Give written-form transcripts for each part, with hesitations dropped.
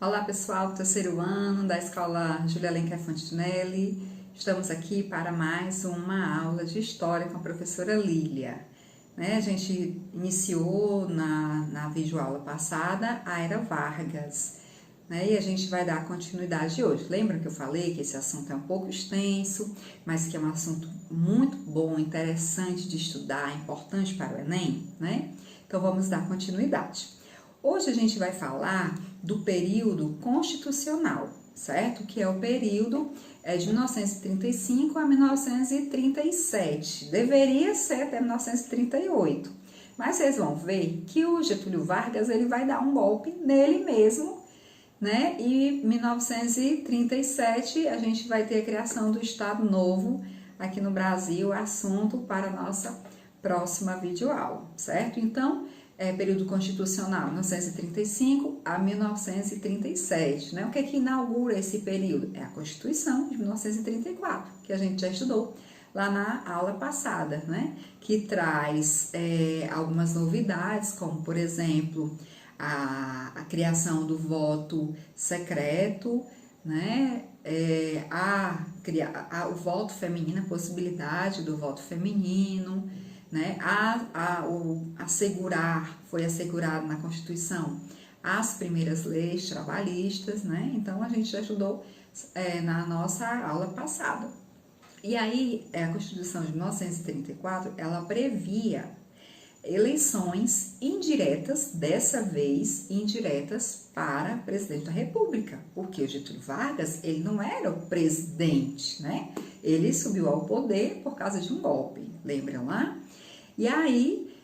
Olá pessoal do terceiro ano da Escola Júlia Alencar Fontinelli. Estamos aqui para mais uma aula de História com a professora Lília. A gente iniciou na videoaula passada a Era Vargas, e a gente vai dar continuidade hoje. Lembra que eu falei que esse assunto é um pouco extenso, mas que é um assunto muito bom, interessante de estudar, importante para o Enem, Então vamos dar continuidade. Hoje a gente vai falar do período constitucional, certo? Que é o período de 1935 a 1937. Deveria ser até 1938. Mas vocês vão ver que o Getúlio Vargas ele vai dar um golpe nele mesmo, E em 1937 a gente vai ter a criação do Estado Novo aqui no Brasil, assunto para a nossa próxima videoaula, certo? Então, período constitucional, 1935 a 1937, O que é que inaugura esse período? É a Constituição de 1934, que a gente já estudou lá na aula passada, Que traz algumas novidades, como, por exemplo, a criação do voto secreto, o voto feminino, a possibilidade do voto feminino, foi assegurado na Constituição as primeiras leis trabalhistas, Então a gente já estudou na nossa aula passada. E aí a Constituição de 1934, ela previa eleições indiretas, dessa vez indiretas para presidente da República, porque o Getúlio Vargas, ele não era o presidente, Ele subiu ao poder por causa de um golpe, lembram lá? E aí,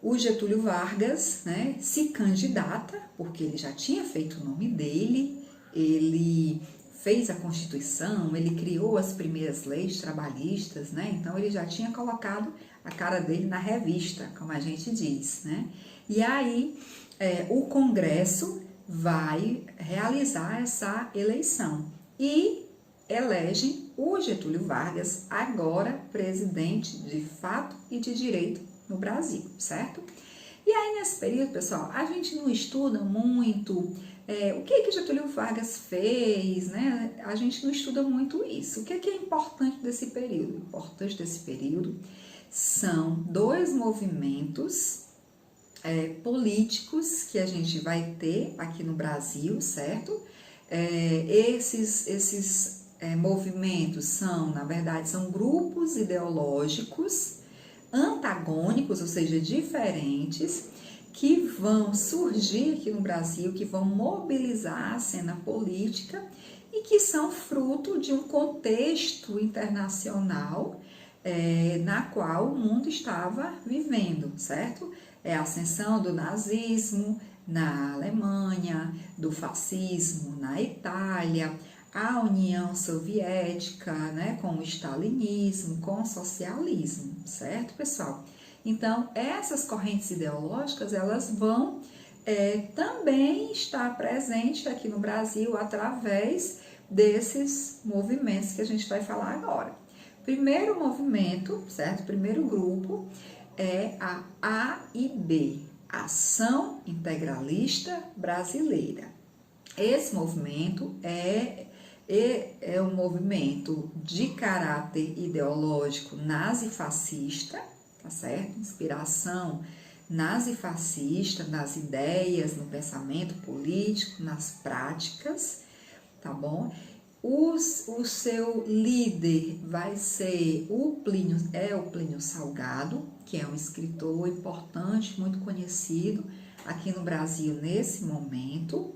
o Getúlio Vargas, se candidata, porque ele já tinha feito o nome dele, ele fez a Constituição, ele criou as primeiras leis trabalhistas, Então, ele já tinha colocado a cara dele na revista, como a gente diz, E aí, o Congresso vai realizar essa eleição e elegem o Getúlio Vargas, agora presidente de fato e de direito no Brasil, certo? E aí, nesse período, pessoal, a gente não estuda muito o que Getúlio Vargas fez, A gente não estuda muito isso. O que é importante desse período? O importante desse período são dois movimentos políticos que a gente vai ter aqui no Brasil, certo? Esses movimentos são, na verdade, são grupos ideológicos antagônicos, ou seja, diferentes, que vão surgir aqui no Brasil, que vão mobilizar a cena política e que são fruto de um contexto internacional na qual o mundo estava vivendo, certo? A ascensão do nazismo na Alemanha, do fascismo na Itália, a União Soviética, com o stalinismo, com o socialismo, certo, pessoal? Então, essas correntes ideológicas, elas vão também estar presentes aqui no Brasil através desses movimentos que a gente vai falar agora. Primeiro movimento, certo? Primeiro grupo é a AIB, Ação Integralista Brasileira. Esse movimento é um movimento de caráter ideológico nazifascista, tá certo? Inspiração nazifascista, nas ideias, no pensamento político, nas práticas, tá bom? O seu líder vai ser o Plínio Salgado, que é um escritor importante, muito conhecido aqui no Brasil nesse momento.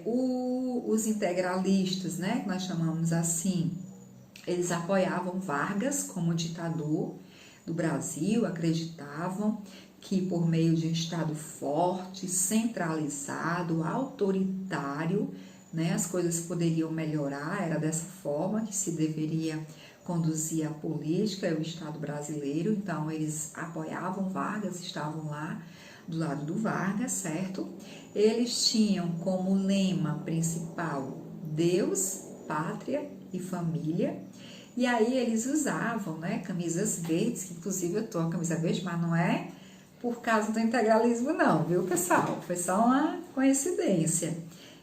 Os integralistas, que nós chamamos assim, eles apoiavam Vargas como ditador do Brasil, acreditavam que por meio de um Estado forte, centralizado, autoritário, as coisas poderiam melhorar, era dessa forma que se deveria conduzir a política e o Estado brasileiro. Então, eles apoiavam Vargas, estavam lá do lado do Vargas, certo? Eles tinham como lema principal Deus, Pátria e Família. E aí eles usavam, camisas verdes, que inclusive eu tô com a camisa verde, mas não é por causa do integralismo não, viu, pessoal? Foi só uma coincidência.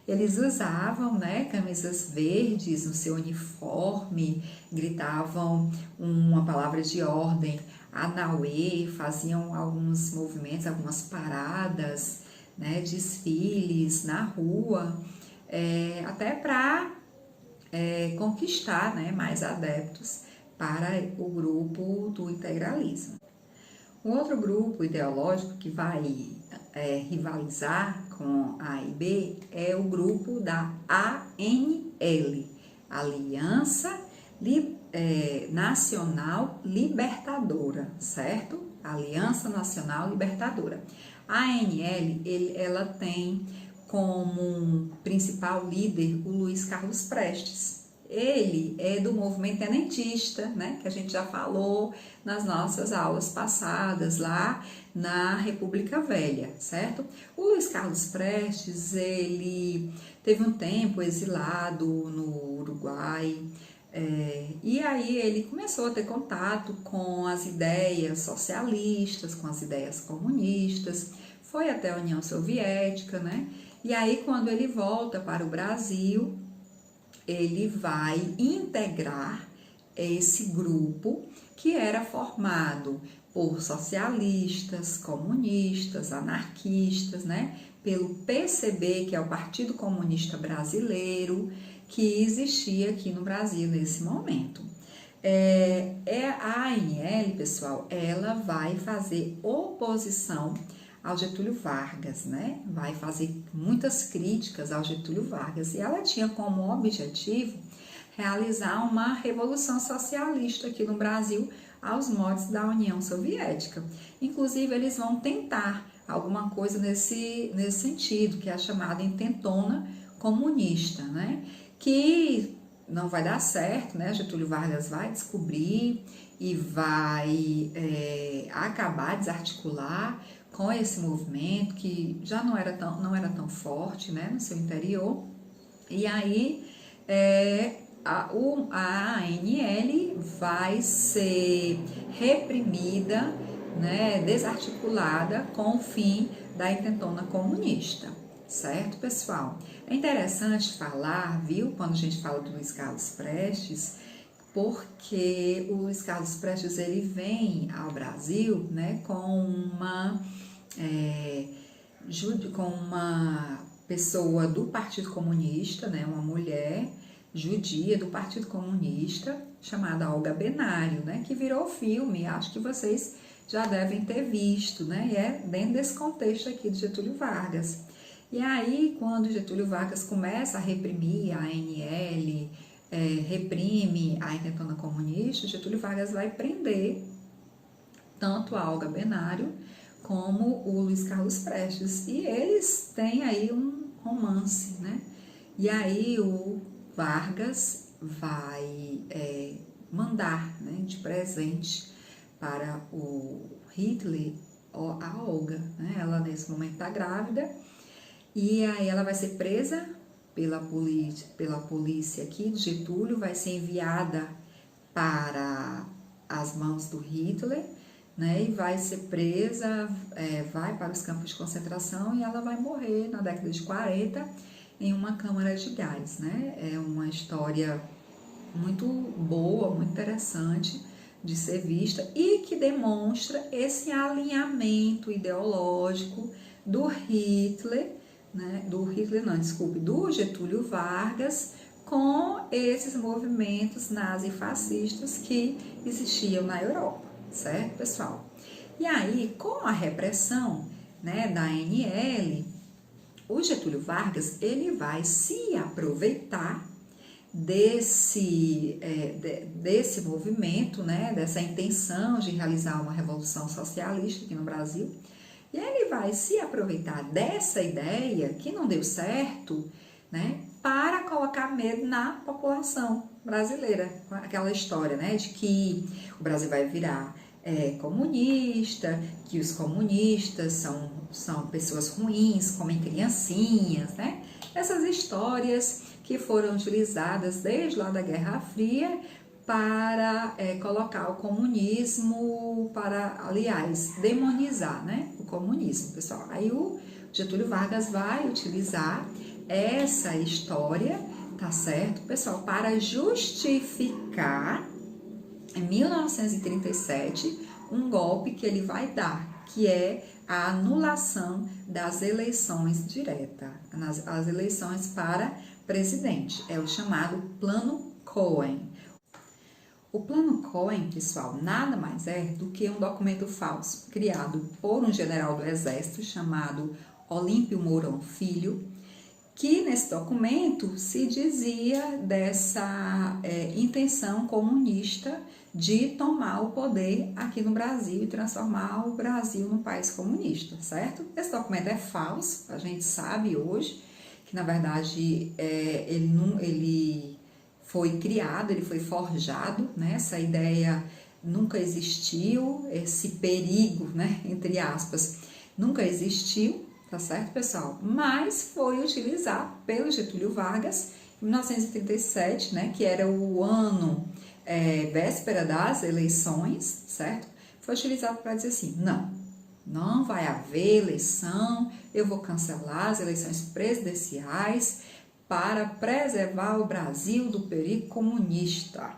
Eles usavam, né, camisas verdes no seu uniforme, gritavam uma palavra de ordem, Anauê, faziam alguns movimentos, algumas paradas, né, desfiles na rua, até para conquistar, né, mais adeptos para o grupo do integralismo. Um outro grupo ideológico que vai rivalizar com A e B é o grupo da ANL, Aliança Nacional Libertadora, certo? Aliança Nacional Libertadora. A ANL, ela tem como principal líder o Luiz Carlos Prestes. Ele é do movimento tenentista, né, que a gente já falou nas nossas aulas passadas lá na República Velha, certo? O Luiz Carlos Prestes, ele teve um tempo exilado no Uruguai, e aí ele começou a ter contato com as ideias socialistas, com as ideias comunistas, foi até a União Soviética, né? E aí quando ele volta para o Brasil, ele vai integrar esse grupo que era formado por socialistas, comunistas, anarquistas, né? Pelo PCB, que é o Partido Comunista Brasileiro, que existia aqui no Brasil nesse momento. A ANL, pessoal, ela vai fazer oposição ao Getúlio Vargas, né? Vai fazer muitas críticas ao Getúlio Vargas e ela tinha como objetivo realizar uma revolução socialista aqui no Brasil aos moldes da União Soviética. Inclusive, eles vão tentar alguma coisa nesse sentido, que é a chamada intentona comunista, né? Que não vai dar certo, né? Getúlio Vargas vai descobrir e vai acabar, desarticular com esse movimento que já não era tão forte, né, no seu interior. E aí a ANL vai ser reprimida, né, desarticulada com o fim da intentona comunista, certo, pessoal? É interessante falar, viu, quando a gente fala do Luiz Carlos Prestes, porque o Luiz Carlos Prestes ele vem ao Brasil, né, com uma pessoa do Partido Comunista, né, uma mulher judia do Partido Comunista, chamada Olga Benário, né, que virou filme, acho que vocês já devem ter visto, né, e é dentro desse contexto aqui de Getúlio Vargas. E aí, quando Getúlio Vargas começa a reprimir a ANL, reprime a intentona comunista, Getúlio Vargas vai prender tanto a Olga Benário como o Luiz Carlos Prestes, e eles têm aí um romance, né? E aí o Vargas vai mandar, né, de presente para o Hitler a Olga, né? Ela nesse momento está grávida, e aí ela vai ser presa pela polícia aqui de Getúlio, vai ser enviada para as mãos do Hitler, né, e vai ser presa, vai para os campos de concentração e ela vai morrer na década de 40 em uma câmara de gás, né? É uma história muito boa, muito interessante de ser vista e que demonstra esse alinhamento ideológico do Hitler, né? Do Getúlio Vargas com esses movimentos nazifascistas que existiam na Europa. Certo, pessoal? E aí, com a repressão, né, da ANL, o Getúlio Vargas ele vai se aproveitar desse movimento, né, dessa intenção de realizar uma revolução socialista aqui no Brasil, e ele vai se aproveitar dessa ideia que não deu certo, né, para colocar medo na população brasileira, aquela história, né, de que o Brasil vai virar comunista, que os comunistas são pessoas ruins, comem criancinhas, né? Essas histórias que foram utilizadas desde lá da Guerra Fria para colocar o comunismo, aliás, demonizar, né, o comunismo, pessoal. Aí o Getúlio Vargas vai utilizar essa história, tá certo, pessoal, para justificar em 1937 um golpe que ele vai dar, que é a anulação das eleições diretas, as eleições para presidente, é o chamado Plano Cohen. O Plano Cohen, pessoal, nada mais é do que um documento falso criado por um general do exército chamado Olímpio Mourão Filho, que nesse documento se dizia dessa intenção comunista de tomar o poder aqui no Brasil e transformar o Brasil num país comunista, certo? Esse documento é falso, a gente sabe hoje que, na verdade, ele foi criado, ele foi forjado, né? Essa ideia nunca existiu, esse perigo, né, entre aspas, nunca existiu, tá certo, pessoal? Mas foi utilizado pelo Getúlio Vargas em 1937, né, que era o ano véspera das eleições, certo? Foi utilizado para dizer assim, não vai haver eleição, eu vou cancelar as eleições presidenciais para preservar o Brasil do perigo comunista.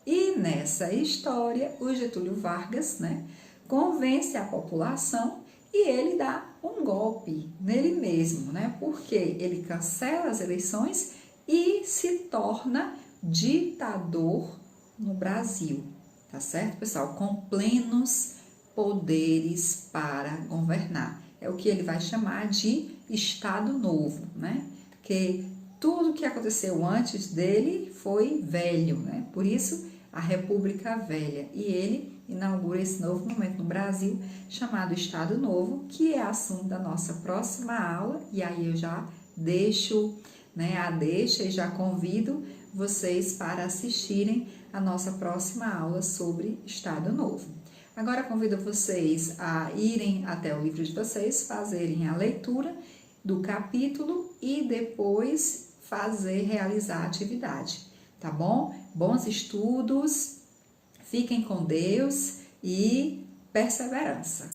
E nessa história, o Getúlio Vargas, né, convence a população e ele dá um golpe nele mesmo, né, porque ele cancela as eleições e se torna ditador no Brasil, tá certo, pessoal? Com plenos poderes para governar. É o que ele vai chamar de Estado Novo, né? Porque tudo que aconteceu antes dele foi velho, né? Por isso, a República Velha. E ele inaugura esse novo momento no Brasil, chamado Estado Novo, que é assunto da nossa próxima aula. E aí eu já deixo, né, a deixa e já convido vocês para assistirem a nossa próxima aula sobre Estado Novo. Agora convido vocês a irem até o livro de vocês, fazerem a leitura do capítulo e depois realizar a atividade, tá bom? Bons estudos, fiquem com Deus e perseverança.